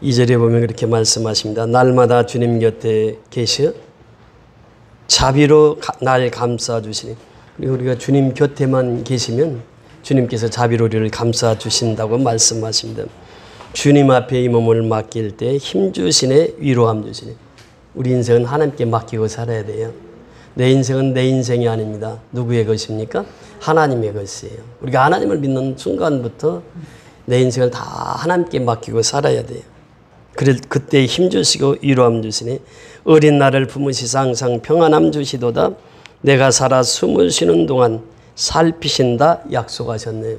2절에 보면 그렇게 말씀하십니다. 날마다 주님 곁에 계셔 자비로 날 감싸주시니. 그리고 우리가 주님 곁에만 계시면 주님께서 자비로 우리를 감싸주신다고 말씀하십니다. 주님 앞에 이 몸을 맡길 때 힘주시네, 위로함 주시네. 우리 인생은 하나님께 맡기고 살아야 돼요. 내 인생은 내 인생이 아닙니다. 누구의 것입니까? 하나님의 것이에요. 우리가 하나님을 믿는 순간부터 내 인생을 다 하나님께 맡기고 살아야 돼요. 그때 힘주시고 위로함 주시니. 어린 나를 품으시사 항상 평안함 주시도다. 내가 살아 숨을 쉬는 동안 살피신다 약속하셨네.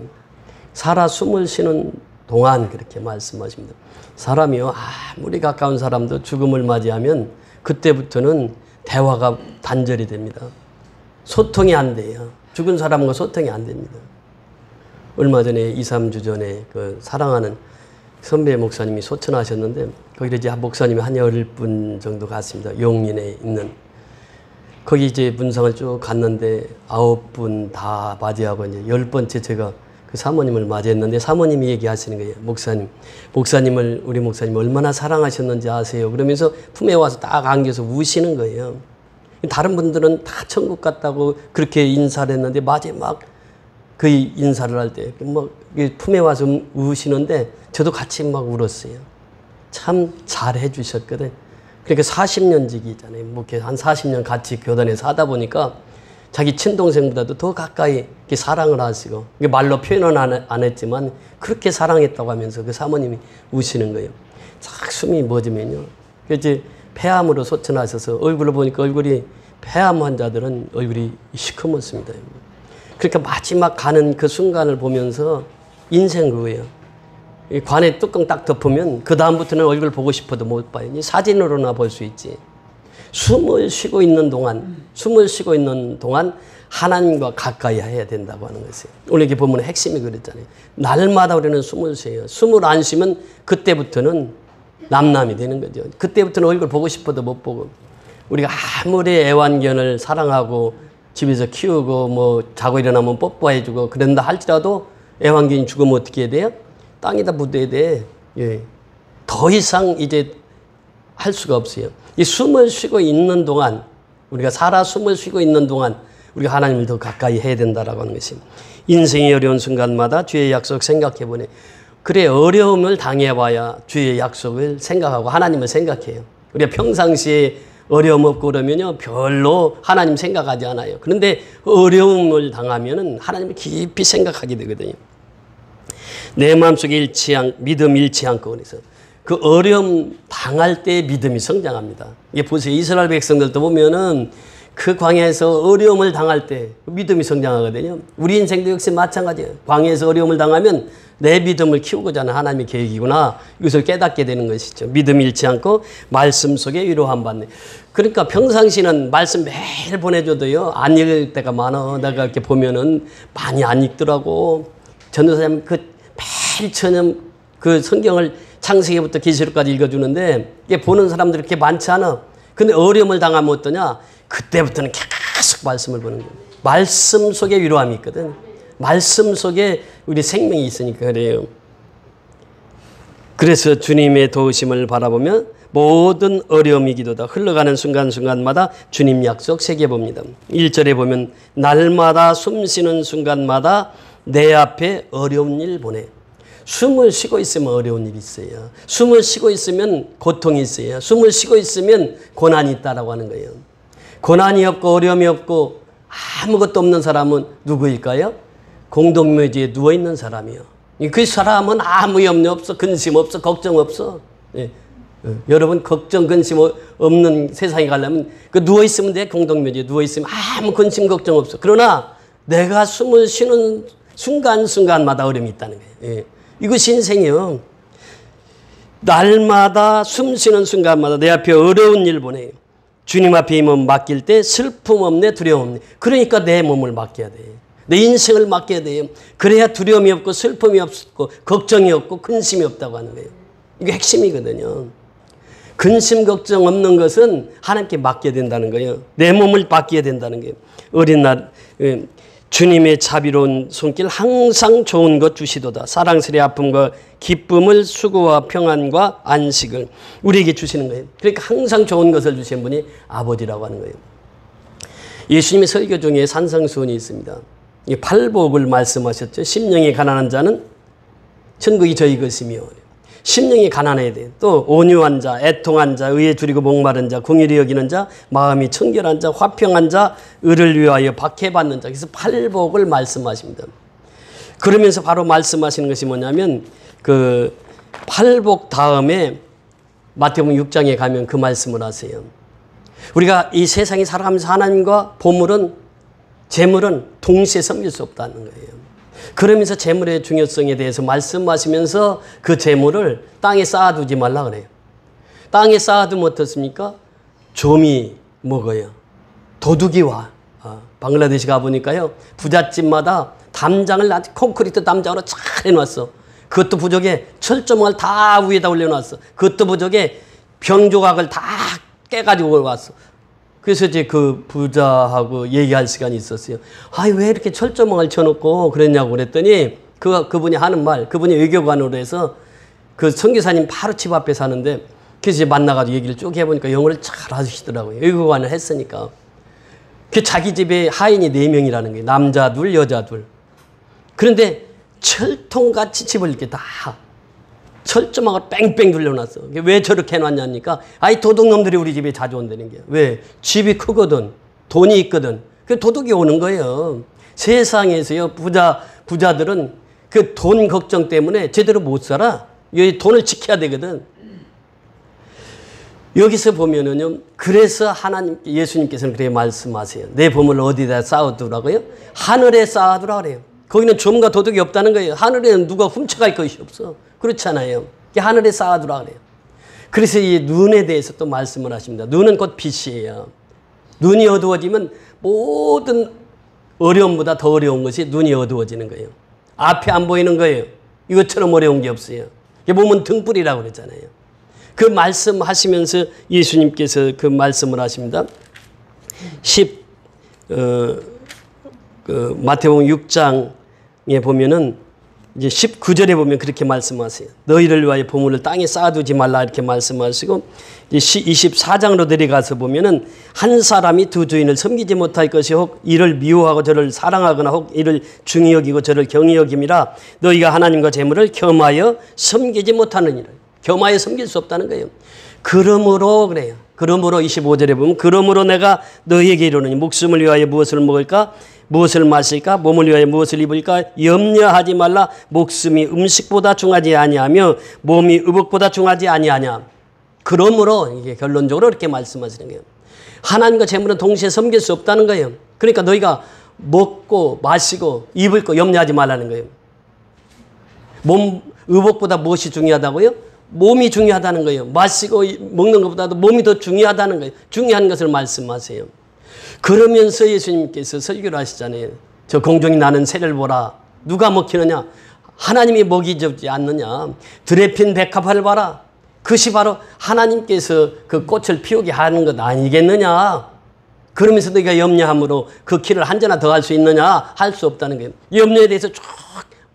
살아 숨을 쉬는 동안 그렇게 말씀하십니다. 사람이요, 아무리 가까운 사람도 죽음을 맞이하면 그때부터는 대화가 단절이 됩니다. 소통이 안 돼요. 죽은 사람과 소통이 안 됩니다. 얼마 전에 2, 3주 전에 그 사랑하는 선배 목사님이 소천하셨는데 거기를 이제 목사님이 한 10분 정도 갔습니다. 용인에 있는. 거기 이제 문상을 쭉 갔는데 9분 다 맞이하고 이제 10번째 제가 그 사모님을 맞이했는데 사모님이 얘기하시는 거예요. 목사님을 우리 목사님 얼마나 사랑하셨는지 아세요? 그러면서 품에 와서 딱 안겨서 우시는 거예요. 다른 분들은 다 천국 갔다고 그렇게 인사를 했는데 마지막 그 인사를 할 때 막 품에 와서 우시는데 저도 같이 막 울었어요. 참 잘해 주셨거든. 그러니까 40년 지기잖아요. 뭐 한 40년 같이 교단에 사다 보니까 자기 친동생보다도 더 가까이 사랑을 하시고 말로 표현은 안 했지만 그렇게 사랑했다고 하면서 그 사모님이 우시는 거예요. 싹 숨이 멎으면요. 이제 폐암으로 소천하셔서 얼굴을 보니까 얼굴이 폐암 환자들은 얼굴이 시커멓습니다. 그러니까 마지막 가는 그 순간을 보면서 인생 그거예요. 이 관에 뚜껑 딱 덮으면 그 다음부터는 얼굴 보고 싶어도 못 봐요. 사진으로나 볼 수 있지. 숨을 쉬고 있는 동안 하나님과 가까이 해야 된다고 하는 것이에요. 오늘 이렇게 보면 핵심이 그랬잖아요. 날마다 우리는 숨을 쉬어요. 숨을 안 쉬면 그때부터는 남남이 되는 거죠. 그때부터는 얼굴 보고 싶어도 못 보고. 우리가 아무리 애완견을 사랑하고 집에서 키우고 뭐 자고 일어나면 뽀뽀해주고 그런다 할지라도 애완견이 죽으면 어떻게 해야 돼요? 땅에다 묻어야 돼. 예. 더 이상 이제 할 수가 없어요. 이 숨을 쉬고 있는 동안 우리가 살아 숨을 쉬고 있는 동안 우리가 하나님을 더 가까이 해야 된다라고 하는 것입니다. 인생이 어려운 순간마다 주의 약속 생각해 보네. 그래 어려움을 당해봐야 주의 약속을 생각하고 하나님을 생각해요. 우리가 평상시에 어려움 없고 그러면요 별로 하나님 생각하지 않아요. 그런데 어려움을 당하면은 하나님을 깊이 생각하게 되거든요. 내 마음속에 믿음 잃지 않고 그래서 그 어려움 당할 때 믿음이 성장합니다. 이게 보세요. 이스라엘 백성들도 보면은 그 광야에서 어려움을 당할 때 믿음이 성장하거든요. 우리 인생도 역시 마찬가지예요. 광야에서 어려움을 당하면 내 믿음을 키우고자 하는 하나님의 계획이구나. 이것을 깨닫게 되는 것이죠. 믿음 잃지 않고 말씀 속에 위로함 받네. 그러니까 평상시는 말씀 매일 보내줘도요. 안 읽을 때가 많아. 내가 이렇게 보면은 많이 안 읽더라고. 전도사님 매일 저녁 그 성경을 창세기부터 계시록까지 읽어주는데 이게 보는 사람들이 그렇게 많지 않아. 근데 어려움을 당하면 어떠냐? 그때부터는 계속 말씀을 보는 거예요. 말씀 속에 위로함이 있거든. 말씀 속에 우리 생명이 있으니까 그래요. 그래서 주님의 도우심을 바라보면 모든 어려움이 기도다. 흘러가는 순간순간마다 주님 약속 새겨봅니다. 1절에 보면 날마다 숨쉬는 순간마다 내 앞에 어려운 일 보내. 숨을 쉬고 있으면 어려운 일이 있어요. 숨을 쉬고 있으면 고통이 있어요. 숨을 쉬고 있으면 고난이 있다라고 하는 거예요. 고난이 없고 어려움이 없고 아무것도 없는 사람은 누구일까요? 공동묘지에 누워있는 사람이요. 그 사람은 아무 염려 없어. 근심 없어. 걱정 없어. 예. 여러분 걱정 근심 없는 세상에 가려면 그 누워있으면 돼. 공동묘지에 누워있으면 아무 근심 걱정 없어. 그러나 내가 숨을 쉬는 순간순간마다 어려움이 있다는 거예요. 예. 이것이 인생이요. 날마다 숨 쉬는 순간마다 내 앞에 어려운 일 보내요. 주님 앞에 이 몸 맡길 때 슬픔 없네 두려움 없네. 그러니까 내 몸을 맡겨야 돼. 내 인생을 맡겨야 돼요. 그래야 두려움이 없고 슬픔이 없고 걱정이 없고 근심이 없다고 하는 거예요. 이게 핵심이거든요. 근심 걱정 없는 것은 하나님께 맡겨야 된다는 거예요. 내 몸을 맡겨야 된다는 거예요. 어린 날 주님의 자비로운 손길 항상 좋은 것 주시도다. 사랑스레 아픔과 기쁨을, 수고와 평안과 안식을 우리에게 주시는 거예요. 그러니까 항상 좋은 것을 주신 분이 아버지라고 하는 거예요. 예수님의 설교 중에 산상수훈이 있습니다. 이 팔복을 말씀하셨죠. 심령이 가난한 자는 천국이 저희 것이며, 심령이 가난해야 돼요. 또 온유한 자, 애통한 자, 의에 줄이고 목마른 자, 긍휼히 여기는 자, 마음이 청결한 자, 화평한 자, 의를 위하여 박해받는 자. 그래서 팔복을 말씀하십니다. 그러면서 바로 말씀하시는 것이 뭐냐면 그 팔복 다음에 마태복음 6장에 가면 그 말씀을 하세요. 우리가 이 세상에 살아가면서 하나님과 보물은, 재물은 동시에 섬길 수 없다는 거예요. 그러면서 재물의 중요성에 대해서 말씀하시면서 그 재물을 땅에 쌓아두지 말라 그래요. 땅에 쌓아두면 어떻습니까? 좀이 먹어요. 도둑이 와. 방글라데시 가보니까요, 부잣집마다 담장을 아주 콘크리트 담장으로 잘 해놨어. 그것도 부족해. 철조망을 다 위에다 올려놨어. 그것도 부족해. 병조각을 다 깨가지고 왔어. 그래서 이제 그 부자하고 얘기할 시간이 있었어요. 아이, 왜 이렇게 철조망을 쳐놓고 그랬냐고 그랬더니 그분이 하는 말, 그분이 외교관으로 해서 그 선교사님 바로 집 앞에 사는데, 그래서 이제 만나가지고 얘기를 쭉 해보니까 영어를 잘 하시더라고요. 외교관을 했으니까. 그 자기 집에 하인이 4명이라는 거예요. 남자 둘, 여자 둘. 그런데 철통같이 집을 이렇게 다 철조망을 뺑뺑 둘러놨어. 왜 저렇게 해놨냐니까, 아이, 도둑놈들이 우리 집에 자주 온다는 게. 왜? 집이 크거든. 돈이 있거든. 그 도둑이 오는 거예요. 세상에서요, 부자들은 그 돈 걱정 때문에 제대로 못 살아. 이 돈을 지켜야 되거든. 여기서 보면은요, 그래서 예수님께서는 그렇게 말씀하세요. 내 보물을 어디다 쌓아두라고요? 하늘에 쌓아두라 그래요. 거기는 좀과 도둑이 없다는 거예요. 하늘에는 누가 훔쳐갈 것이 없어. 그렇잖아요. 하늘에 쌓아두라 그래요. 그래서 이 눈에 대해서 또 말씀을 하십니다. 눈은 곧 빛이에요. 눈이 어두워지면 모든 어려움보다 더 어려운 것이 눈이 어두워지는 거예요. 앞에 안 보이는 거예요. 이것처럼 어려운 게 없어요. 몸은 등불이라고 그러잖아요. 그 말씀하시면서 예수님께서 그 말씀을 하십니다. 마태복음 6장에 보면은 이제 19절에 보면 그렇게 말씀하세요. 너희를 위하여 보물을 땅에 쌓아두지 말라 이렇게 말씀하시고, 이제 24장으로 내려가서 보면은 한 사람이 두 주인을 섬기지 못할 것이 혹 이를 미워하고 저를 사랑하거나 혹 이를 중히 여기고 저를 경히 여김이라 너희가 하나님과 재물을 겸하여 섬기지 못하느니라. 겸하여 섬길 수 없다는 거예요. 그러므로 그래요. 그러므로 25절에 보면 그러므로 내가 너희에게 이르노니 목숨을 위하여 무엇을 먹을까? 무엇을 마실까? 몸을 위하여 무엇을 입을까? 염려하지 말라. 목숨이 음식보다 중하지 아니하며 몸이 의복보다 중하지 아니하냐. 그러므로 이게 결론적으로 이렇게 말씀하시는 거예요. 하나님과 재물은 동시에 섬길 수 없다는 거예요. 그러니까 너희가 먹고 마시고 입을 거 염려하지 말라는 거예요. 몸 의복보다 무엇이 중요하다고요? 몸이 중요하다는 거예요. 마시고 먹는 것보다도 몸이 더 중요하다는 거예요. 중요한 것을 말씀하세요. 그러면서 예수님께서 설교를 하시잖아요. 저 공중에 나는 새를 보라. 누가 먹히느냐? 하나님이 먹이 주지 않느냐? 들에 핀 백합화를 봐라. 그것이 바로 하나님께서 그 꽃을 피우게 하는 것 아니겠느냐? 그러면서 너희가 염려함으로 그 길을 한자나 더 할 수 있느냐? 할 수 없다는 거예요. 염려에 대해서 쭉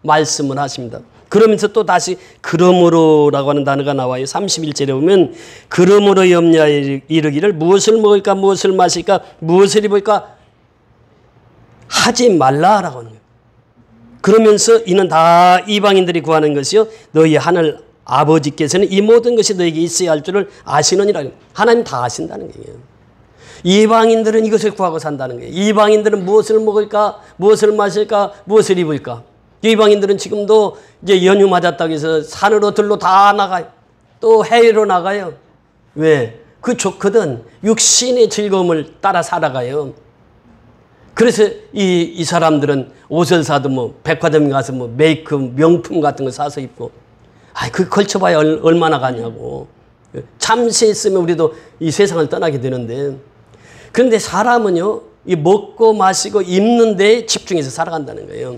말씀을 하십니다. 그러면서 또 다시 그러므로라고 하는 단어가 나와요. 31절에 보면 그러므로 염려하여 이르기를 무엇을 먹을까 무엇을 마실까 무엇을 입을까 하지 말라라고 하는 거예요. 그러면서 이는 다 이방인들이 구하는 것이요 너희 하늘 아버지께서는 이 모든 것이 너에게 있어야 할 줄을 아시느니라. 하나님 다 아신다는 거예요. 이방인들은 이것을 구하고 산다는 거예요. 이방인들은 무엇을 먹을까 무엇을 마실까 무엇을 입을까. 이방인들은 지금도 이제 연휴 맞았다고 해서 산으로 들로 다 나가요. 또 해외로 나가요. 왜? 그 좋거든. 육신의 즐거움을 따라 살아가요. 그래서 이 사람들은 옷을 사도 뭐 백화점 가서 뭐 메이크업 명품 같은 거 사서 입고, 그 걸쳐봐야 얼마나 가냐고. 잠시 있으면 우리도 이 세상을 떠나게 되는데, 그런데 사람은요, 이 먹고 마시고 입는 데에 집중해서 살아간다는 거예요.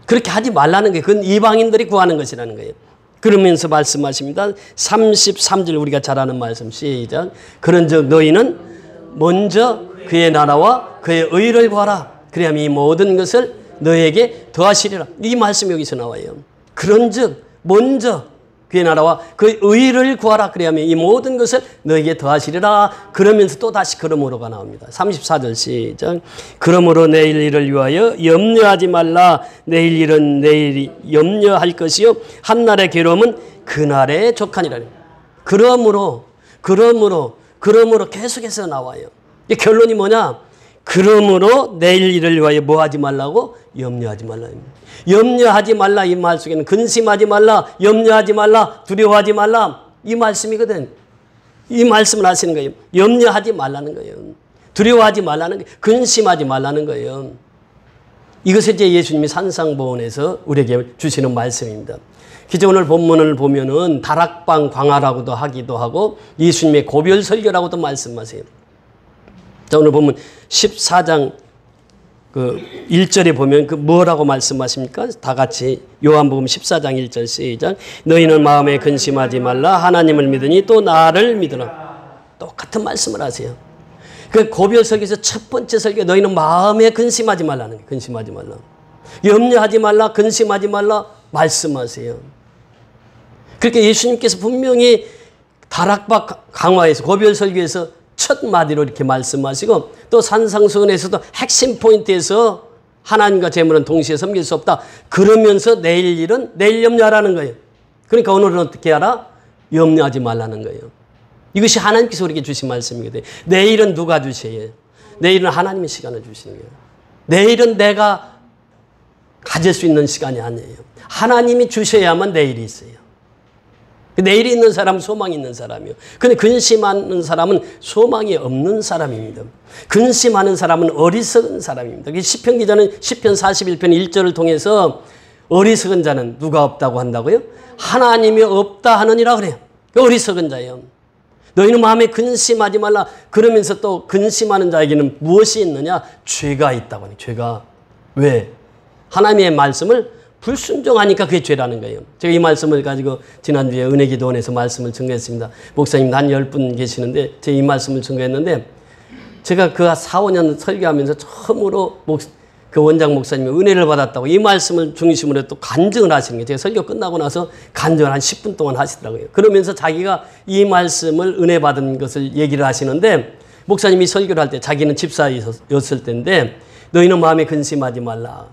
그렇게 하지 말라는 거예요. 그건 이방인들이 구하는 것이라는 거예요. 그러면서 말씀하십니다. 33절 우리가 잘 아는 말씀 시작. 그런즉 너희는 먼저 그의 나라와 그의 의를 구하라. 그래야 이 모든 것을 너에게 더하시리라. 이 말씀이 여기서 나와요. 그런즉 먼저 그의 나라와 그 의를 구하라. 그래야면 이 모든 것을 너에게 더하시리라. 그러면서 또 다시 그러므로가 나옵니다. 34절 시작. 그러므로 내일 일을 위하여 염려하지 말라. 내일 일은 내일이 염려할 것이요 한날의 괴로움은 그날의 족하니라. 그러므로 계속해서 나와요. 결론이 뭐냐? 그러므로 내일 일을 위하여 뭐 하지 말라고? 염려하지 말라. 염려하지 말라. 이 말 속에는 근심하지 말라, 염려하지 말라, 두려워하지 말라. 이 말씀이거든. 이 말씀을 하시는 거예요. 염려하지 말라는 거예요. 두려워하지 말라는 거예요. 근심하지 말라는 거예요. 이것을 이제 예수님이 산상보훈에서 우리에게 주시는 말씀입니다. 기저 오늘 본문을 보면은 다락방 광화라고도 하기도 하고 예수님의 고별 설교라고도 말씀하세요. 자, 오늘 보면 14장 그 1절에 보면 그 뭐라고 말씀하십니까? 다 같이 요한복음 14장 1절 시작. 너희는 마음에 근심하지 말라. 하나님을 믿으니 또 나를 믿으라. 똑같은 말씀을 하세요. 그 고별 설교에서 첫 번째 설교, 너희는 마음에 근심하지 말라는 거예요. 근심하지 말라. 염려하지 말라. 근심하지 말라. 말씀하세요. 그렇게 예수님께서 분명히 다락방 강화에서 고별 설교에서 첫 마디로 이렇게 말씀하시고 또 산상수훈에서도 핵심 포인트에서 하나님과 재물은 동시에 섬길 수 없다. 그러면서 내일 일은 내일 염려하라는 거예요. 그러니까 오늘은 어떻게 하라? 염려하지 말라는 거예요. 이것이 하나님께서 우리에게 주신 말씀이거든요. 내일은 누가 주셔요? 내일은 하나님의 시간을 주시는 거예요. 내일은 내가 가질 수 있는 시간이 아니에요. 하나님이 주셔야만 내일이 있어요. 내일이 있는 사람은 소망이 있는 사람이요. 근데 근심하는 사람은 소망이 없는 사람입니다. 근심하는 사람은 어리석은 사람입니다. 시편 기자는 시편 41편 1절을 통해서 어리석은 자는 누가 없다고 한다고요? 하나님이 없다 하느니라 그래요. 어리석은 자예요. 너희는 마음에 근심하지 말라. 그러면서 또 근심하는 자에게는 무엇이 있느냐? 죄가 있다고 하니. 죄가. 왜? 하나님의 말씀을 불순종하니까 그게 죄라는 거예요. 제가 이 말씀을 가지고 지난주에 은혜기도원에서 말씀을 증거했습니다. 목사님 한 10분 계시는데 제가 이 말씀을 증거했는데 제가 그 4, 5년 설교하면서 처음으로 그 원장 목사님이 은혜를 받았다고 이 말씀을 중심으로 또 간증을 하시는 거예요. 제가 설교 끝나고 나서 간증을 한 10분 동안 하시더라고요. 그러면서 자기가 이 말씀을 은혜 받은 것을 얘기를 하시는데 목사님이 설교를 할 때 자기는 집사였을 때인데 너희는 마음에 근심하지 말라.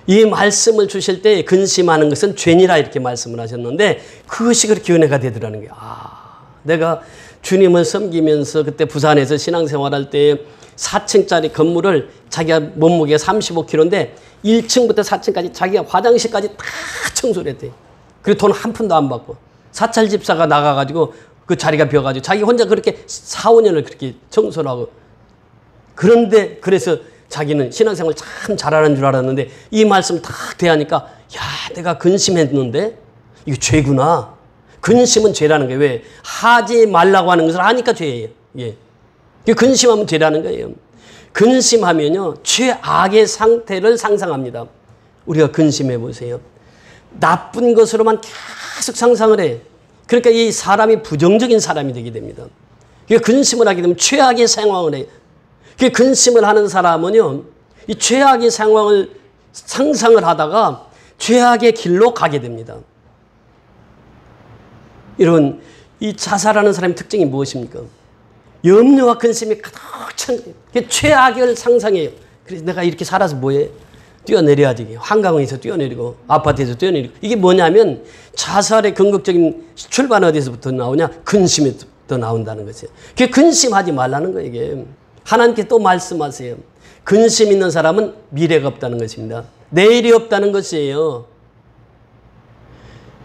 이 말씀을 주실 때 근심하는 것은 죄니라 이렇게 말씀을 하셨는데 그것이 그렇게 은혜가 되더라는 거예요. 내가 주님을 섬기면서 그때 부산에서 신앙생활할 때 4층짜리 건물을 자기가 몸무게가 35kg인데 1층부터 4층까지 자기가 화장실까지 다 청소를 했대요. 그리고 돈 한 푼도 안 받고 사찰 집사가 나가가지고 그 자리가 비어가지고 자기 혼자 그렇게 4, 5년을 그렇게 청소를 하고 그런데 그래서 자기는 신앙생활 참 잘하는 줄 알았는데 이 말씀을 딱 대하니까 야 내가 근심했는데 이거 죄구나. 근심은 죄라는 거예요. 왜? 하지 말라고 하는 것을 하니까 죄예요. 예. 근심하면 죄라는 거예요. 근심하면요 최악의 상태를 상상합니다. 우리가 근심해 보세요. 나쁜 것으로만 계속 상상을 해요. 그러니까 이 사람이 부정적인 사람이 되게 됩니다. 근심을 하게 되면 최악의 상황을 해요. 근심을 하는 사람은요, 이 최악의 상황을 상상을 하다가 최악의 길로 가게 됩니다. 이런 이 자살하는 사람의 특징이 무엇입니까? 염려와 근심이 가득 찬 거예요. 최악을 상상해요. 그래서 내가 이렇게 살아서 뭐해? 뛰어내려야지. 한강에서 뛰어내리고 아파트에서 뛰어내리고. 이게 뭐냐면 자살의 궁극적인 출발은 어디서부터 나오냐? 근심에부터 나온다는 거죠. 그게 근심하지 말라는 거예요. 이게. 하나님께 또 말씀하세요. 근심 있는 사람은 미래가 없다는 것입니다. 내일이 없다는 것이에요.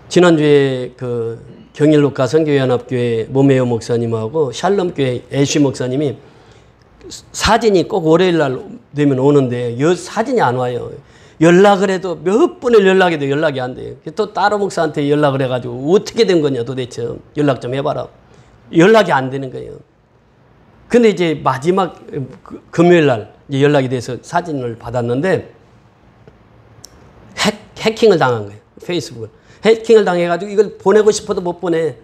지난주에 그 경일로카 선교연합교회 모메오 목사님하고 샬롬교회 애쉬 목사님이 사진이 꼭 월요일 날 되면 오는데 사진이 안 와요. 연락을 해도 몇 번을 연락해도 연락이 안 돼요. 또 따로 목사한테 연락을 해가지고 어떻게 된 거냐 도대체 연락 좀 해봐라. 연락이 안 되는 거예요. 근데 이제 마지막 금요일 날 이제 연락이 돼서 사진을 받았는데 해킹을 당한 거예요. 페이스북을. 해킹을 당해가지고 이걸 보내고 싶어도 못 보내.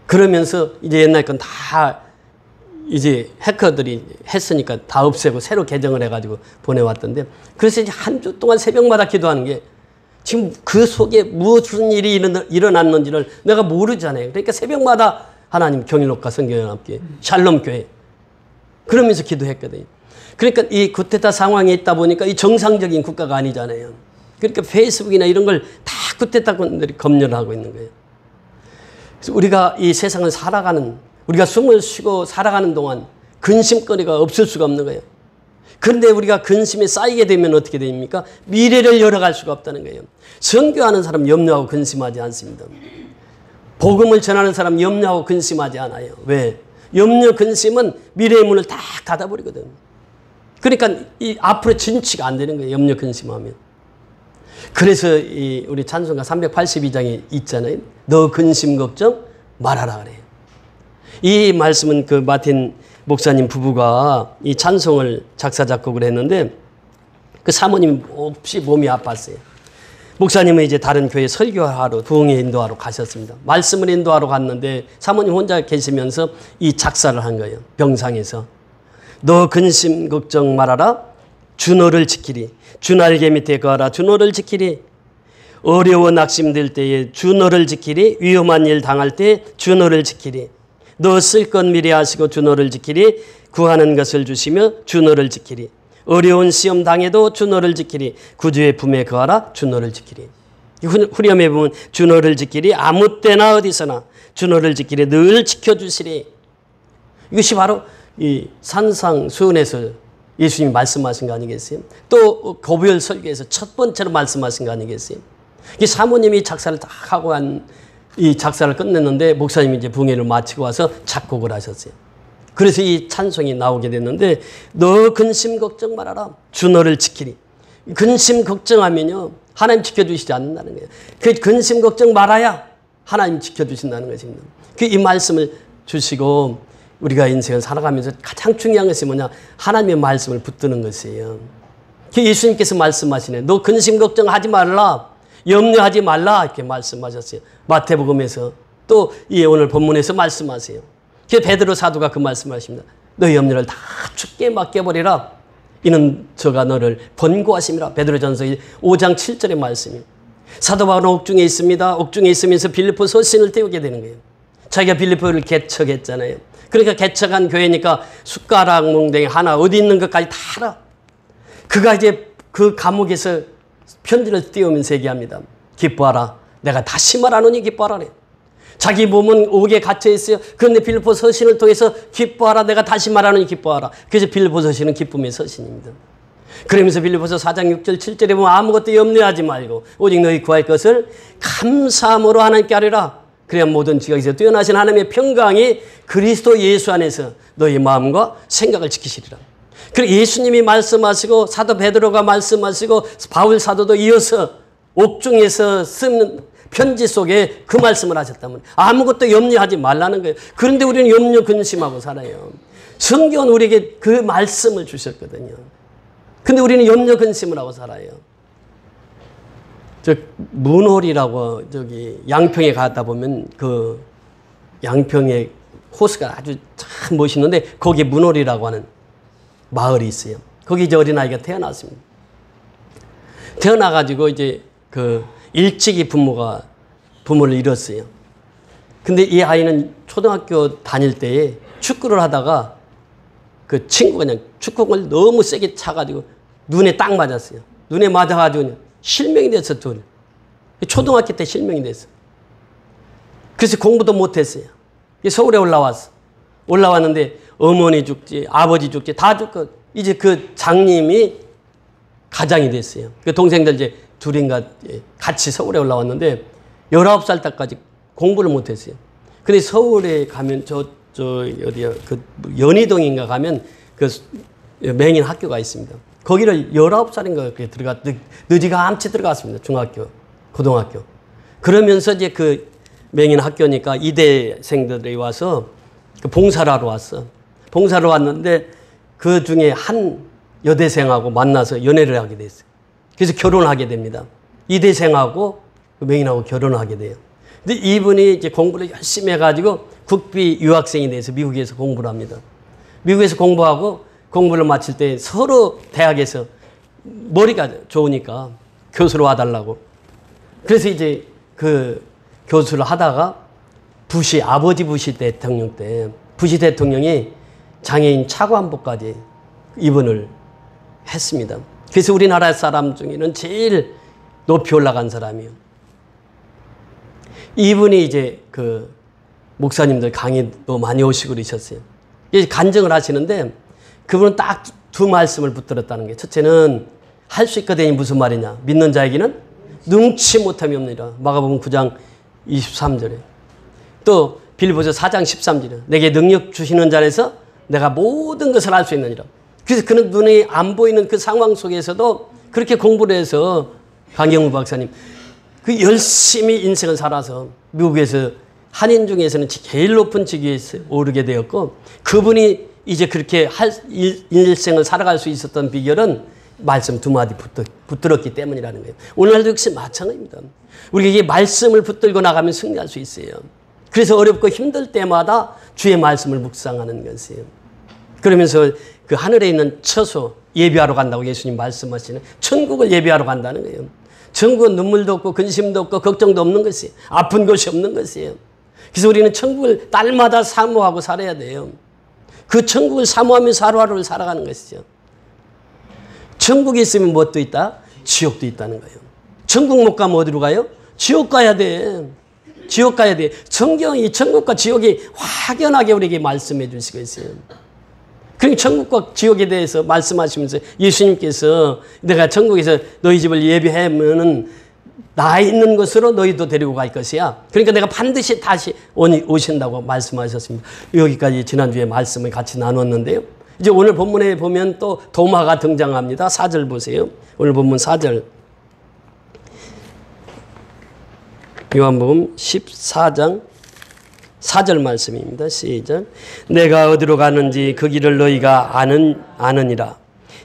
그러면서 이제 옛날 건 다 이제 해커들이 했으니까 다 없애고 새로 개정을 해가지고 보내왔던데, 그래서 이제 한 주 동안 새벽마다 기도하는 게 지금 그 속에 무슨 일이 일어났는지를 내가 모르잖아요. 그러니까 새벽마다 하나님 경일록과 성경연합교회, 샬롬교회 그러면서 기도했거든요. 그러니까 이 쿠데타 상황에 있다 보니까 이 정상적인 국가가 아니잖아요. 그러니까 페이스북이나 이런 걸 다 쿠데타군들이 검열을 하고 있는 거예요. 그래서 우리가 이 세상을 살아가는, 우리가 숨을 쉬고 살아가는 동안 근심거리가 없을 수가 없는 거예요. 그런데 우리가 근심에 쌓이게 되면 어떻게 됩니까? 미래를 열어갈 수가 없다는 거예요. 선교하는 사람 염려하고 근심하지 않습니다. 복음을 전하는 사람 염려하고 근심하지 않아요. 왜? 염려, 근심은 미래의 문을 다 닫아버리거든. 그러니까 이 앞으로 진치가 안 되는 거예요. 염려, 근심하면. 그래서 우리 찬송가 382장에 있잖아요. 너 근심 걱정 말아라 그래요. 이 말씀은 그 마틴 목사님 부부가 이 찬송을 작사 작곡을 했는데, 그 사모님이 없이 몸이 아팠어요. 목사님은 이제 다른 교회 설교하러, 부흥회 인도하러 가셨습니다. 말씀을 인도하러 갔는데 사모님 혼자 계시면서 이 작사를 한 거예요. 병상에서. 너 근심 걱정 말아라. 주 너를 지키리. 주 날개 밑에 거하라. 주 너를 지키리. 어려워 낙심될 때에 주 너를 지키리. 위험한 일 당할 때 주 너를 지키리. 너 쓸 것 미리 하시고 주 너를 지키리. 구하는 것을 주시며 주 너를 지키리. 어려운 시험 당해도 주 너를 지키리. 구주의 품에 거하라. 주 너를 지키리. 후렴에 보면 주 너를 지키리. 아무 때나 어디서나 주 너를 지키리. 늘 지켜주시리. 이것이 바로 이 산상수훈에서 예수님이 말씀하신 거 아니겠어요? 또 고별 설교에서 첫 번째로 말씀하신 거 아니겠어요? 이 사모님이 작사를 다 하고 이 작사를 끝냈는데 목사님이 이제 부흥회를 마치고 와서 작곡을 하셨어요. 그래서 이 찬송이 나오게 됐는데, 너 근심 걱정 말아라. 주 너를 지키리. 근심 걱정하면요 하나님 지켜주시지 않는다는 거예요. 그 근심 걱정 말아야 하나님 지켜주신다는 것입니다. 이 말씀을 주시고 우리가 인생을 살아가면서 가장 중요한 것이 뭐냐? 하나님의 말씀을 붙드는 것이에요. 예수님께서 말씀하시네. 너 근심 걱정하지 말라. 염려하지 말라. 이렇게 말씀하셨어요. 마태복음에서 또 오늘 본문에서 말씀하세요. 베드로 사도가 그 말씀하십니다. 너 염려를 다 주께 맡겨버리라. 이는 저가 너를 번고하심이라. 베드로전서 5장 7절의 말씀이에요. 사도 바울은 옥중에 있습니다. 옥중에 있으면서 빌립보 서신을 띄우게 되는 거예요. 자기가 빌립보를 개척했잖아요. 그러니까 개척한 교회니까 숟가락 몽댕이 하나 어디 있는 것까지 다 알아. 그가 이제 그 감옥에서 편지를 띄우면서 얘기합니다. 기뻐하라. 내가 다시 말하노니 기뻐하라. 그래. 자기 몸은 옥에 갇혀 있어요. 그런데 빌립보 서신을 통해서 기뻐하라. 내가 다시 말하노니 기뻐하라. 그래서 빌립보 서신은 기쁨의 서신입니다. 그러면서 빌립보서 4장 6절 7절에 보면 아무것도 염려하지 말고 오직 너희 구할 것을 감사함으로 하나님께 하리라. 그래야 모든 지각에서 뛰어나신 하나님의 평강이 그리스도 예수 안에서 너희 마음과 생각을 지키시리라. 그리고 예수님이 말씀하시고 사도 베드로가 말씀하시고 바울 사도도 이어서 옥중에서 쓰는 편지 속에 그 말씀을 하셨다면 아무것도 염려하지 말라는 거예요. 그런데 우리는 염려 근심하고 살아요. 성경은 우리에게 그 말씀을 주셨거든요. 근데 우리는 염려 근심을 하고 살아요. 문홀이라고 양평에 갔다 보면 그 양평에 호수가 아주 참 멋있는데 거기에 문홀이라고 하는 마을이 있어요. 거기 이제 어린아이가 태어났습니다. 태어나가지고 이제 그 일찍이 부모를 잃었어요. 근데 이 아이는 초등학교 다닐 때에 축구를 하다가 그 친구가 그냥 축구공을 너무 세게 차가지고 눈에 딱 맞았어요. 눈에 맞아가지고 실명이 됐어, 둘. 초등학교 때 실명이 됐어. 그래서 공부도 못했어요. 서울에 올라왔는데 어머니 죽지, 아버지 죽지, 다 죽고, 이제 그 장님이 가장이 됐어요. 그 동생들 이제 둘인가 같이 서울에 올라왔는데 19살 때까지 공부를 못했어요. 근데 서울에 가면 어디야, 그 연희동인가 가면 그 맹인 학교가 있습니다. 거기를 19살인가 그렇게 늦이감치 들어갔습니다. 중학교, 고등학교. 그러면서 이제 그 맹인 학교니까 이대생들이 와서 그 봉사를 하러 왔어. 봉사를 왔는데 그 중에 한 여대생하고 만나서 연애를 하게 됐어요. 그래서 결혼하게 됩니다. 이대생하고 그 맹인하고 결혼을 하게 돼요. 근데 이분이 이제 공부를 열심히 해가지고 국비 유학생이 돼서 미국에서 공부를 합니다. 미국에서 공부하고 공부를 마칠 때 서로 대학에서 머리가 좋으니까 교수로 와달라고. 그래서 이제 그 교수를 하다가 아버지 부시 대통령 때 부시 대통령이 장애인 차관보까지 입원을 했습니다. 그래서 우리나라 사람 중에는 제일 높이 올라간 사람이에요. 이분이 이제 그 목사님들 강의도 많이 오시고 그러셨어요. 간증을 하시는데 그분은 딱 두 말씀을 붙들었다는 게, 첫째는 할 수 있거든이 무슨 말이냐. 믿는 자에게는 능치 못함이 없느니라. 마가복음 9장 23절에. 또 빌립보서 4장 13절에 내게 능력 주시는 자에서 내가 모든 것을 할 수 있느니라. 그래서 그는 눈이 안 보이는 그 상황 속에서도 그렇게 공부를 해서 강경우 박사님 그 열심히 인생을 살아서 미국에서 한인 중에서는 제일 높은 직위에 오르게 되었고, 그분이 이제 그렇게 일생을 살아갈 수 있었던 비결은 말씀 두 마디 붙들었기 때문이라는 거예요. 오늘날도 역시 마찬가지입니다. 우리가 이 말씀을 붙들고 나가면 승리할 수 있어요. 그래서 어렵고 힘들 때마다 주의 말씀을 묵상하는 것이에요. 그러면서 그 하늘에 있는 처소 예비하러 간다고 예수님 말씀하시는 천국을 예비하러 간다는 거예요. 천국은 눈물도 없고 근심도 없고 걱정도 없는 것이에요. 아픈 것이 없는 것이에요. 그래서 우리는 천국을 날마다 사모하고 살아야 돼요. 그 천국을 사모하면서 하루하루를 살아가는 것이죠. 천국에 있으면 무엇도 있다? 지옥도 있다는 거예요. 천국 못 가면 어디로 가요? 지옥 가야 돼. 지옥 가야 돼. 성경이 천국과 지옥이 확연하게 우리에게 말씀해 주시고 있어요. 그러니까 천국과 지옥에 대해서 말씀하시면서 예수님께서 내가 천국에서 너희 집을 예비하면은 나 있는 곳으로 너희도 데리고 갈 것이야. 그러니까 내가 반드시 다시 오신다고 말씀하셨습니다. 여기까지 지난주에 말씀을 같이 나눴는데요. 이제 오늘 본문에 보면 또 도마가 등장합니다. 4절 보세요. 오늘 본문 4절. 요한복음 14장 4절 말씀입니다. 시작. 내가 어디로 가는지 그 길을 너희가 아느니라.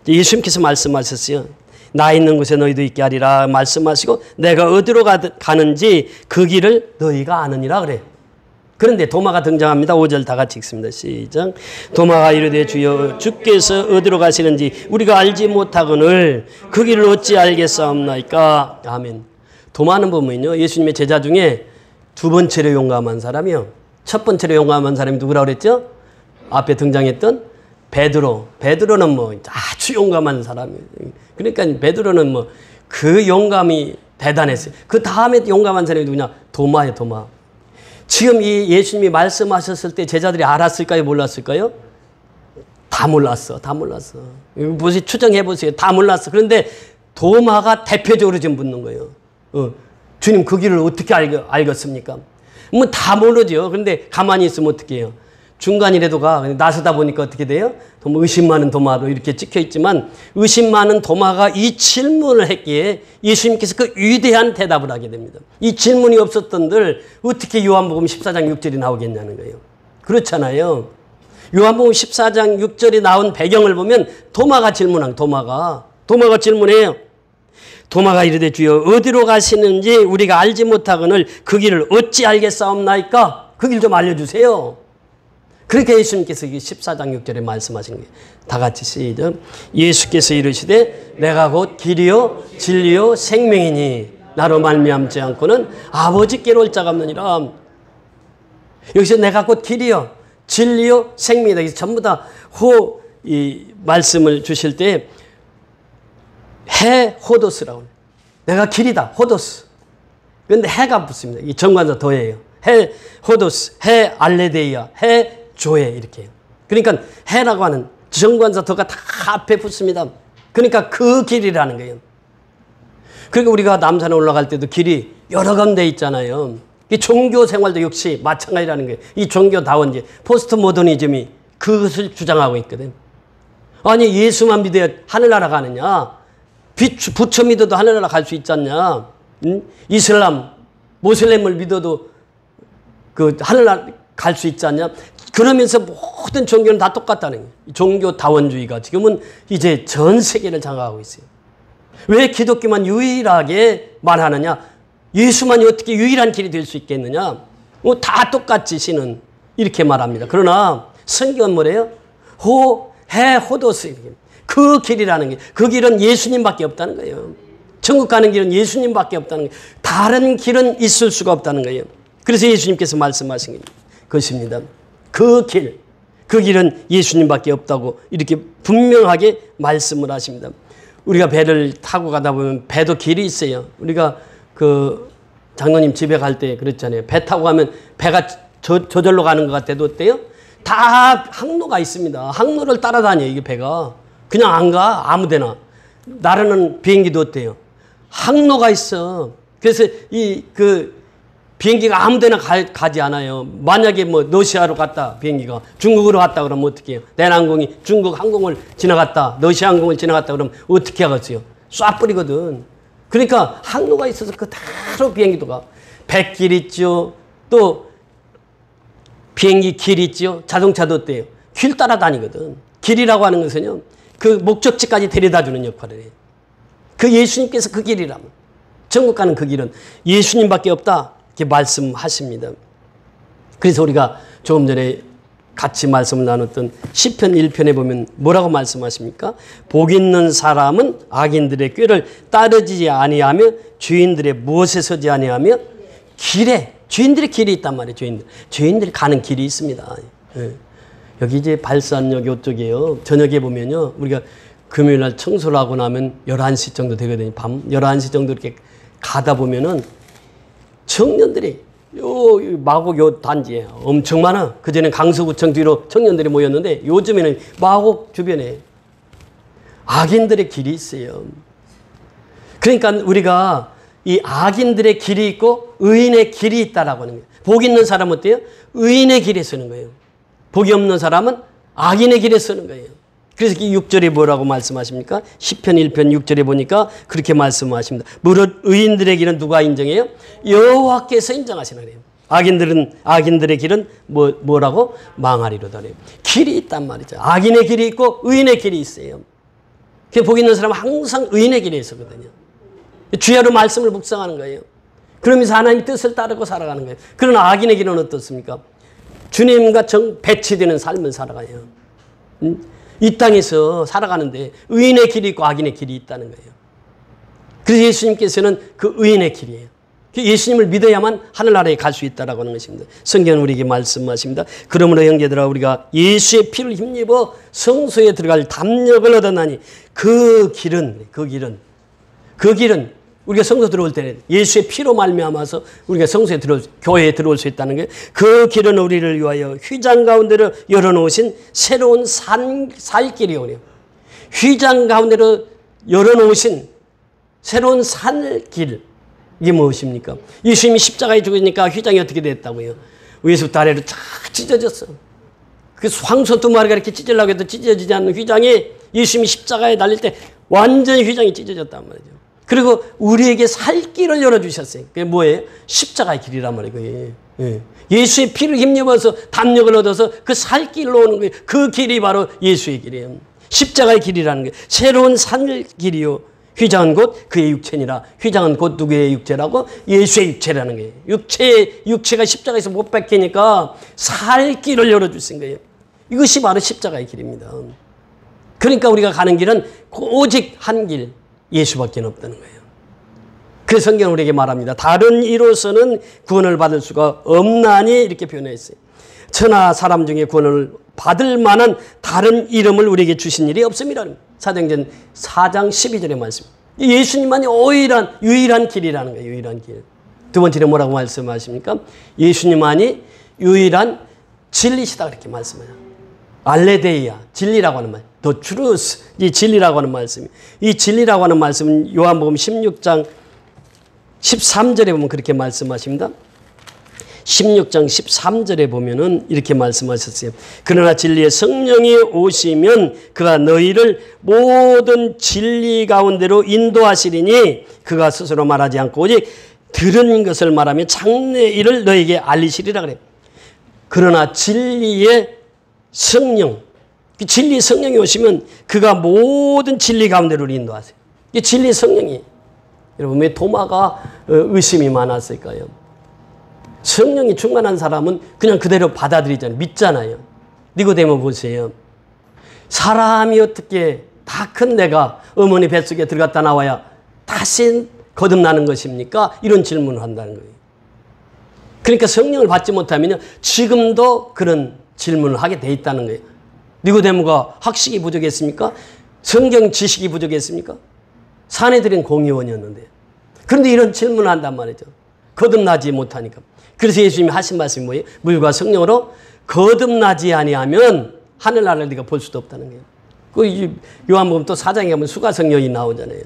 예수님께서 말씀하셨어요. 나 있는 곳에 너희도 있게 하리라 말씀하시고 내가 어디로 가는지 그 길을 너희가 아느니라 그래. 그런데 도마가 등장합니다. 5절 다 같이 읽습니다. 시작. 도마가 이르되 주여 주께서 어디로 가시는지 우리가 알지 못하거늘 그 길을 어찌 알겠사옵나이까. 아멘. 도마는 보면요, 예수님의 제자 중에 두 번째로 용감한 사람이요. 첫 번째로 용감한 사람이 누구라고 그랬죠? 앞에 등장했던 베드로. 베드로는 뭐 아주 용감한 사람이에요. 그러니까 베드로는 뭐 그 용감이 대단했어요. 그 다음에 용감한 사람이 누구냐? 도마예요, 도마. 지금 이 예수님이 말씀하셨을 때 제자들이 알았을까요? 몰랐을까요? 다 몰랐어. 다 몰랐어. 보세요. 추정해 보세요. 다 몰랐어. 그런데 도마가 대표적으로 지금 묻는 거예요. 주님 그 길을 어떻게 알겠습니까? 뭐 다 모르죠. 그런데 가만히 있으면 어떻게 해요? 중간이라도 가. 나서다 보니까 어떻게 돼요? 의심 많은 도마로 이렇게 찍혀 있지만 의심 많은 도마가 이 질문을 했기에 예수님께서 그 위대한 대답을 하게 됩니다. 이 질문이 없었던들 어떻게 요한복음 14장 6절이 나오겠냐는 거예요. 그렇잖아요. 요한복음 14장 6절이 나온 배경을 보면 도마가 질문한 도마가 질문해요. 도마가 이르되 주여 어디로 가시는지 우리가 알지 못하거늘 그 길을 어찌 알겠사옵나이까. 그 길 좀 알려주세요. 그렇게 예수님께서 14장 6절에 말씀하시는 거예요. 다 같이 시작. 예수께서 이르시되 내가 곧 길이요 진리요 생명이니 나로 말미암지 않고는 아버지께로 올 자가 없느니라. 여기서 내가 곧 길이요 진리요 생명이다. 그래서 전부 다 이 말씀을 주실 때 해 호도스라고 해요. 내가 길이다 호도스. 그런데 해가 붙습니다. 이 정관사 더해요. 해 호도스, 해 알레데이아, 해 조에 이렇게 해요. 그러니까 해라고 하는 정관사 더가 다 앞에 붙습니다. 그러니까 그 길이라는 거예요. 그러니까 우리가 남산에 올라갈 때도 길이 여러 군데 있잖아요. 이 종교 생활도 역시 마찬가지라는 거예요. 이 종교다원지 포스트 모더니즘이 그것을 주장하고 있거든. 아니 예수만 믿어야 하늘나라 가느냐? 부처 믿어도 하늘나라 갈 수 있지 않냐? 응? 이슬람, 모슬렘을 믿어도 그 하늘나라 갈 수 있지 않냐? 그러면서 모든 종교는 다 똑같다는 거예요. 종교다원주의가 지금은 이제 전 세계를 장악하고 있어요. 왜 기독교만 유일하게 말하느냐? 예수만이 어떻게 유일한 길이 될 수 있겠느냐? 다 똑같이 신은 이렇게 말합니다. 그러나 성경은 뭐래요? 호, 해, 호도스. 그 길이라는 게, 그 길은 예수님밖에 없다는 거예요. 천국 가는 길은 예수님밖에 없다는 거예요. 다른 길은 있을 수가 없다는 거예요. 그래서 예수님께서 말씀하신 것입니다. 그 길은 예수님밖에 없다고 이렇게 분명하게 말씀을 하십니다. 우리가 배를 타고 가다 보면 배도 길이 있어요. 우리가 그 장로님 집에 갈 때 그랬잖아요. 배 타고 가면 배가 저절로 가는 것 같아도 어때요? 다 항로가 있습니다. 항로를 따라다녀요. 이게 배가. 그냥 안 가. 아무 데나. 나르는 비행기도 어때요? 항로가 있어. 그래서 비행기가 아무 데나 가지 않아요. 만약에 뭐 러시아로 갔다 비행기가 중국으로 갔다 그러면 어떻게 해요? 대한항공이 중국 항공을 지나갔다 러시아 항공을 지나갔다 그러면 어떻게 하겠어요? 쏴버리거든. 그러니까 항로가 있어서 그대로 비행기도 가. 백길 있죠. 또 비행기 길 있죠. 자동차도 어때요? 길 따라다니거든. 길이라고 하는 것은요. 그 목적지까지 데려다주는 역할을 해요. 그 예수님께서 그 길이라면 천국 가는 그 길은 예수님밖에 없다. 이렇게 말씀하십니다. 그래서 우리가 조금 전에 같이 말씀을 나눴던 시편 1편에 보면 뭐라고 말씀하십니까? 복 있는 사람은 악인들의 꾀를 따르지 아니하며 주인들의 무엇에 서지 아니하며 길에 주인들의 길이 있단 말이에요. 주인들이 가는 길이 있습니다. 예. 여기 이제 발산역 이쪽이에요. 저녁에 보면요. 우리가 금요일 날 청소를 하고 나면 11시 정도 되거든요. 밤 11시 정도 이렇게 가다 보면은 청년들이 마곡 요 단지에 엄청 많아. 그전엔 강서구청 뒤로 청년들이 모였는데 요즘에는 마곡 주변에 악인들의 길이 있어요. 그러니까 우리가 이 악인들의 길이 있고 의인의 길이 있다라고 하는 거예요. 복 있는 사람은 어때요? 의인의 길에 서는 거예요. 복이 없는 사람은 악인의 길에 서는 거예요. 그래서 이 6절에 뭐라고 말씀하십니까? 시편 1편 6절에 보니까 그렇게 말씀하십니다. 무릇 의인들의 길은 누가 인정해요? 여호와께서 인정하시나 그래요. 악인들의 길은 뭐라고? 망하리로다 그래요. 길이 있단 말이죠. 악인의 길이 있고 의인의 길이 있어요. 복 있는 사람은 항상 의인의 길에 있었거든요. 주야로 말씀을 묵상하는 거예요. 그러면서 하나님의 뜻을 따르고 살아가는 거예요. 그러나 악인의 길은 어떻습니까? 주님과 배치되는 삶을 살아가요. 이 땅에서 살아가는데 의인의 길이 있고 악인의 길이 있다는 거예요. 그래서 예수님께서는 그 의인의 길이에요. 예수님을 믿어야만 하늘나라에 갈 수 있다라고 하는 것입니다. 성경은 우리에게 말씀하십니다. 그러므로 형제들아 우리가 예수의 피를 힘입어 성소에 들어갈 담력을 얻었나니 그 길은 우리가 성소 들어올 때는 예수의 피로 말미암아서 우리가 성소에 교회에 들어올 수 있다는 거예요. 그 길은 우리를 위하여 휘장 가운데로 열어놓으신 새로운 살길이오니 휘장 가운데로 열어놓으신 새로운 산길. 이게 무엇입니까? 예수님이 십자가에 죽으니까 휘장이 어떻게 됐다고요? 위에서부터 아래로 쫙 찢어졌어. 그 황소 두 마리가 이렇게 찢으려고 해도 찢어지지 않는 휘장이 예수님이 십자가에 달릴 때 완전히 휘장이 찢어졌단 말이죠. 그리고 우리에게 살 길을 열어주셨어요. 그게 뭐예요? 십자가의 길이란 말이에요. 예. 예수의 피를 힘입어서 담력을 얻어서 그 살 길로 오는 거예요. 그 길이 바로 예수의 길이에요. 십자가의 길이라는 게 새로운 산 길이요. 휘장은 곧 그의 육체니라. 휘장은 곧 누구의 육체라고? 예수의 육체라는 거예요. 육체가 십자가에서 못 박히니까 살 길을 열어주신 거예요. 이것이 바로 십자가의 길입니다. 그러니까 우리가 가는 길은 오직 한 길, 예수밖에 없다는 거예요. 그래서 성경은 우리에게 말합니다. 다른 이로서는 구원을 받을 수가 없나니 이렇게 표현했어요. 천하 사람 중에 구원을 받을 만한 다른 이름을 우리에게 주신 일이 없음이라. 사도행전 4장 12절의 말씀. 예수님만이 유일한 길이라는 거예요. 유일한 길. 두 번째는 뭐라고 말씀하십니까? 예수님만이 유일한 진리시다 그렇게 말씀해요. 알레데이아, 진리라고 하는 말. The truth, 이 진리라고 하는 말씀. 이 진리라고 하는 말씀은 요한복음 16장 13절에 보면 그렇게 말씀하십니다. 16장 13절에 보면은 이렇게 말씀하셨어요. 그러나 진리의 성령이 오시면 그가 너희를 모든 진리 가운데로 인도하시리니 그가 스스로 말하지 않고 오직 들은 것을 말하며 장래 일을 너희에게 알리시리라 그래요. 그러나 진리의 성령, 진리의 성령이 오시면 그가 모든 진리 가운데로 인도하세요. 이게 진리의 성령이에요. 여러분 왜 도마가 의심이 많았을까요? 성령이 충만한 사람은 그냥 그대로 받아들이잖아요. 믿잖아요. 니고데모 보세요. 사람이 어떻게 다 큰 내가 어머니 뱃속에 들어갔다 나와야 다시 거듭나는 것입니까? 이런 질문을 한다는 거예요. 그러니까 성령을 받지 못하면 지금도 그런 질문을 하게 돼 있다는 거예요. 니고데모가 학식이 부족했습니까? 성경 지식이 부족했습니까? 사내들은 공의원이었는데. 그런데 이런 질문을 한단 말이죠. 거듭나지 못하니까. 그래서 예수님이 하신 말씀이 뭐예요? 물과 성령으로 거듭나지 아니하면 하늘나라를 네가 볼 수도 없다는 거예요. 그 요한복음 또 4장에 가면 수가성 여인 나오잖아요.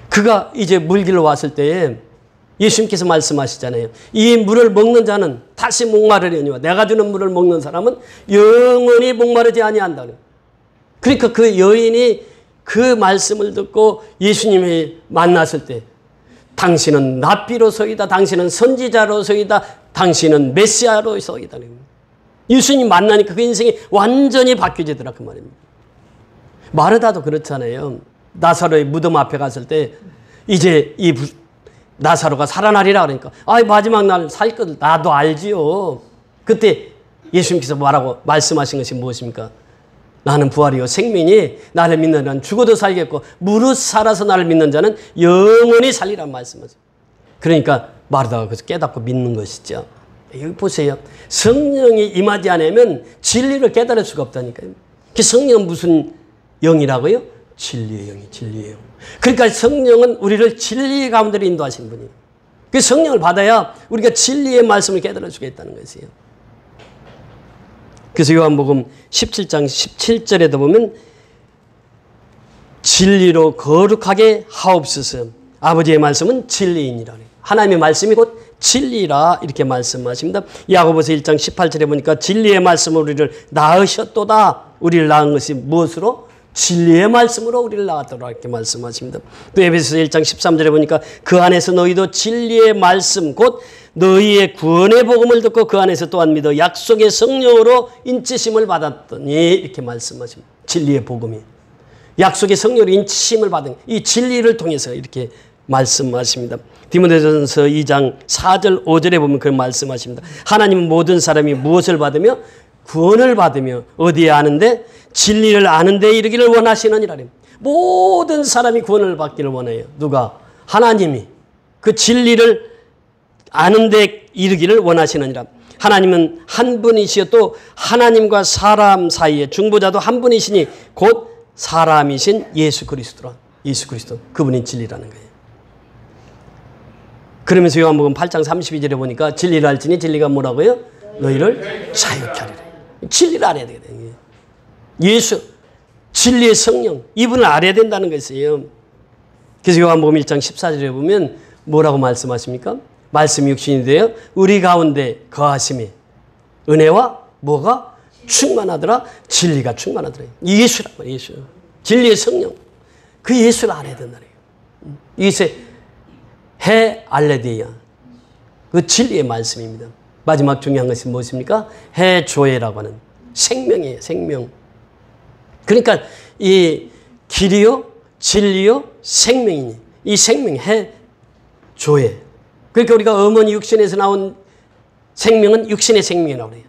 그가 이제 물길로 왔을 때에 예수님께서 말씀하시잖아요. 이 물을 먹는 자는 다시 목마르려니와 내가 주는 물을 먹는 사람은 영원히 목마르지 아니한다. 그러니까 그 여인이 그 말씀을 듣고 예수님이 만났을 때 당신은 랍비로서이다. 당신은 선지자로서이다. 당신은 메시아로서이다. 예수님 만나니까 그 인생이 완전히 바뀌어지더라 그 말입니다. 마르다도 그렇잖아요. 나사로의 무덤 앞에 갔을 때 이제 이 나사로가 살아나리라 그러니까 마지막 날 살 것 나도 알지요. 그때 예수님께서 말씀하신 것이 무엇입니까? 나는 부활이요 생명이니 나를 믿는 자는 죽어도 살겠고 무릇 살아서 나를 믿는 자는 영원히 살리라는 말씀하세요. 그러니까 마르다가 그래서 깨닫고 믿는 것이죠. 여기 보세요. 성령이 임하지 않으면 진리를 깨달을 수가 없다니까요. 그 성령은 무슨 영이라고요? 진리의 영이 진리의 영. 그러니까 성령은 우리를 진리 가운데로 인도하시는 분이에요. 그 성령을 받아야 우리가 진리의 말씀을 깨달을 수가 있다는 것이에요. 그래서 요한복음 17장 17절에도 보면 진리로 거룩하게 하옵소서. 아버지의 말씀은 진리이니라. 하나님의 말씀이 곧 진리라 이렇게 말씀하십니다. 야고보서 1장 18절에 보니까 진리의 말씀으로 우리를 낳으셨도다. 우리를 낳은 것이 무엇으로? 진리의 말씀으로 우리를 낳았더라 이렇게 말씀하십니다. 또 에베소서 1장 13절에 보니까 그 안에서 너희도 진리의 말씀 곧 너희의 구원의 복음을 듣고 그 안에서 또한 믿어 약속의 성령으로 인치심을 받았더니 이렇게 말씀하십니다. 진리의 복음이 약속의 성령으로 인치심을 받은 이 진리를 통해서 이렇게 말씀하십니다. 디모데전서 2장 4절 5절에 보면 그 말씀하십니다. 하나님은 모든 사람이 무엇을 받으며 구원을 받으며 어디에 아는데 진리를 아는 데 이르기를 원하시느니라. 모든 사람이 구원을 받기를 원해요. 누가? 하나님이 그 진리를 아는 데 이르기를 원하시느니라. 하나님은 한 분이시여 또 하나님과 사람 사이에 중보자도 한 분이시니 곧 사람이신 예수 그리스도라. 예수 그리스도 그분이 진리라는 거예요. 그러면서 요한복음 8장 32절에 보니까 진리를 알지니 진리가 뭐라고요? 너희를 자유케 하리라. 진리를 알아야 되거든요. 예수, 진리의 성령, 이분을 알아야 된다는 것이에요. 그래서 요한복음 1장 14절에 보면 뭐라고 말씀하십니까? 말씀이 육신이 되어 우리 가운데 거하심이 은혜와 뭐가 충만하더라? 진리가 충만하더라. 예수란 말이에요. 예수. 진리의 성령. 그 예수를 알아야 된다는 거예요. 이것이 해 알레디아. 그 진리의 말씀입니다. 마지막 중요한 것이 무엇입니까? 해 조회라고 하는 생명이에요. 생명. 그러니까 이 길이요, 진리요, 생명이니 이 생명 해 조회. 그러니까 우리가 어머니 육신에서 나온 생명은 육신의 생명이라고 해요.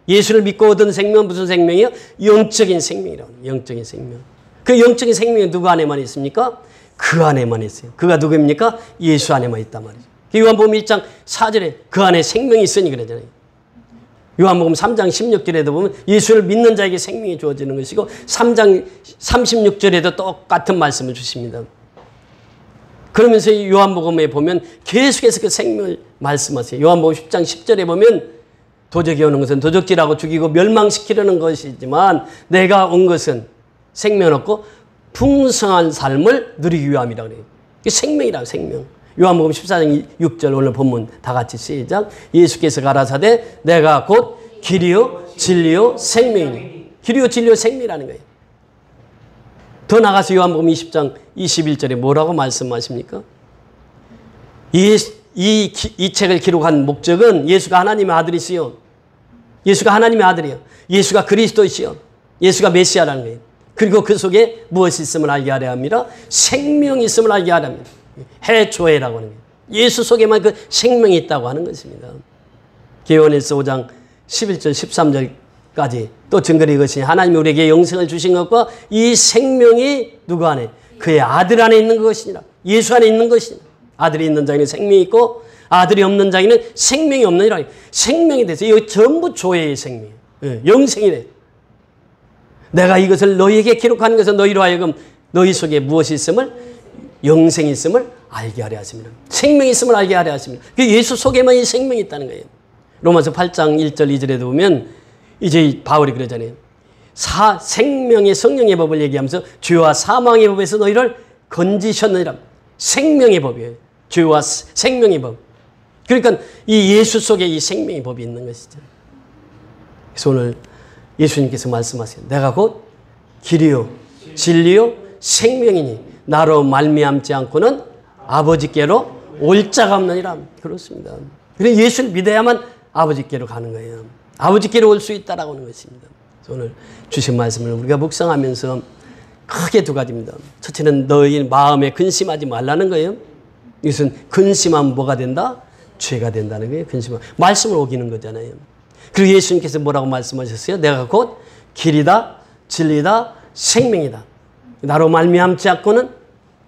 예수를 믿고 얻은 생명은 무슨 생명이요? 영적인 생명이라고 해요. 영적인 생명. 그 영적인 생명이 누구 안에만 있습니까? 그 안에만 있어요. 그가 누구입니까? 예수 안에만 있단 말이죠. 요한복음 1장 4절에 그 안에 생명이 있으니 그러잖아요. 요한복음 3장 16절에도 보면 예수를 믿는 자에게 생명이 주어지는 것이고 3장 36절에도 똑같은 말씀을 주십니다. 그러면서 요한복음에 보면 계속해서 그 생명을 말씀하세요. 요한복음 10장 10절에 보면 도적이 오는 것은 도적질하고 죽이고 멸망시키려는 것이지만 내가 온 것은 생명 없고 풍성한 삶을 누리기 위함이라 그래요. 이게 생명이라고 생명. 요한복음 14장 6절 오늘 본문 다 같이 시작. 예수께서 가라사대 내가 곧 길이요 진리요 생명이니. 길이요 진리요 생명이라는 거예요. 더 나가서 요한복음 20장 21절에 뭐라고 말씀하십니까? 이 책을 기록한 목적은 예수가 하나님의 아들이시요. 예수가 하나님의 아들이요. 예수가 그리스도이시요. 예수가 메시아라는 거예요. 그리고 그 속에 무엇이 있음을 알게 하려 합니다. 생명이 있음을 알게 하려 합니다. 해조회라고 하는 거예요. 예수 속에만 그 생명이 있다고 하는 것입니다. 요한일서 5장 11절 까지 또 증거를 이것이 하나님이 우리에게 영생을 주신 것과 이 생명이 누구 안에? 그의 아들 안에 있는 것이니라. 예수 안에 있는 것이니라. 아들이 있는 자에는 생명이 있고 아들이 없는 자에는 생명이 없느니라. 생명에 대해서 이거 전부 조회의 생명. 영생이래. 내가 이것을 너희에게 기록하는 것은 너희로 하여금 너희 속에 무엇이 있음을? 영생이 있음을 알게 하려 하십니다. 생명이 있음을 알게 하려 하십니다. 그 예수 속에만 이 생명이 있다는 거예요. 로마서 8장 1절 2절에도 보면 이제 바울이 그러잖아요. 생명의 성령의 법을 얘기하면서 죄와 사망의 법에서 너희를 건지셨느니라. 생명의 법이에요. 죄와 생명의 법. 그러니까 이 예수 속에 이 생명의 법이 있는 것이죠. 그래서 오늘 예수님께서 말씀하세요. 내가 곧 길이요 진리요 생명이니 나로 말미암지 않고는 아버지께로 올 자가 없느니라. 그렇습니다. 그래서 예수를 믿어야만 아버지께로 가는 거예요. 아버지께로 올 수 있다라고 하는 것입니다. 오늘 주신 말씀을 우리가 묵상하면서 크게 두 가지입니다. 첫째는 너희 마음에 근심하지 말라는 거예요. 이것은 근심하면 뭐가 된다? 죄가 된다는 거예요. 근심하면 말씀을 어기는 거잖아요. 그리고 예수님께서 뭐라고 말씀하셨어요? 내가 곧 길이다, 진리다, 생명이다. 나로 말미암지 않고는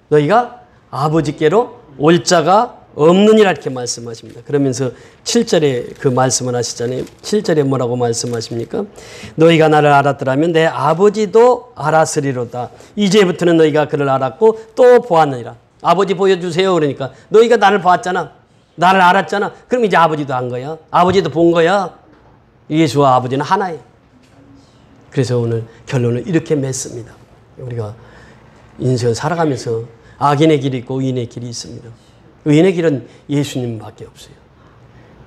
너희가 아버지께로 올 자가 없느니라 이렇게 말씀하십니다. 그러면서 7절에 그 말씀을 하시잖아요. 7절에 뭐라고 말씀하십니까? 너희가 나를 알았더라면 내 아버지도 알았으리로다. 이제부터는 너희가 그를 알았고 또 보았느니라. 아버지 보여주세요. 그러니까 너희가 나를 봤잖아. 나를 알았잖아. 그럼 이제 아버지도 한 거야. 아버지도 본 거야. 예수와 아버지는 하나예요. 그래서 오늘 결론을 이렇게 맺습니다. 우리가 인생을 살아가면서 악인의 길이 있고 의인의 길이 있습니다. 의인의 길은 예수님밖에 없어요.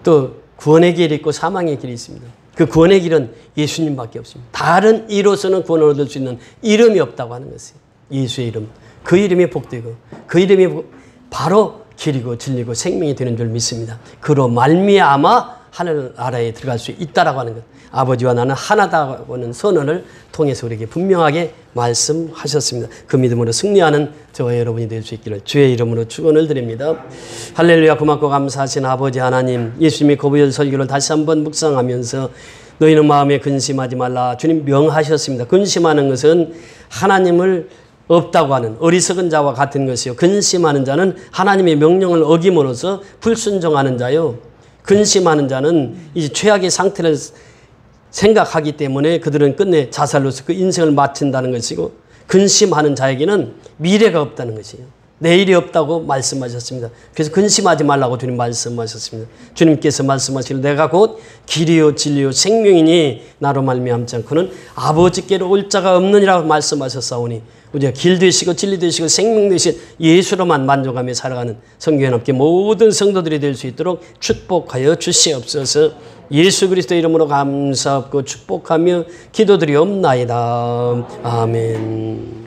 또 구원의 길이 있고 사망의 길이 있습니다. 그 구원의 길은 예수님밖에 없습니다. 다른 이로서는 구원을 얻을 수 있는 이름이 없다고 하는 것이에요. 예수의 이름. 그 이름이 복되고 그 이름이 바로 길이고 진리고 생명이 되는 줄 믿습니다. 그로 말미암아 하늘나라에 들어갈 수 있다라고 하는 것. 아버지와 나는 하나다고 하는 선언을 통해서 우리에게 분명하게 말씀하셨습니다. 그 믿음으로 승리하는 저와 여러분이 될 수 있기를 주의 이름으로 축원을 드립니다. 할렐루야. 고맙고 감사하신 아버지 하나님, 예수님의 고부열 설교를 다시 한번 묵상하면서 너희는 마음에 근심하지 말라. 주님 명하셨습니다. 근심하는 것은 하나님을 없다고 하는 어리석은 자와 같은 것이요. 근심하는 자는 하나님의 명령을 어김으로써 불순종하는 자요. 근심하는 자는 이제 최악의 상태를 생각하기 때문에 그들은 끝내 자살로서 그 인생을 마친다는 것이고, 근심하는 자에게는 미래가 없다는 것이에요. 내일이 없다고 말씀하셨습니다. 그래서 근심하지 말라고 주님 말씀하셨습니다. 주님께서 말씀하시길 내가 곧 길이요 진리요 생명이니 나로 말미암지 않고는 아버지께로 올 자가 없느니라고 말씀하셨사오니 우리가 길 되시고 진리 되시고 생명 되신 예수로만 만족하며 살아가는 성경에 남게 모든 성도들이 될 수 있도록 축복하여 주시옵소서. 예수 그리스도 이름으로 감사하고 축복하며 기도드리옵나이다. 아멘.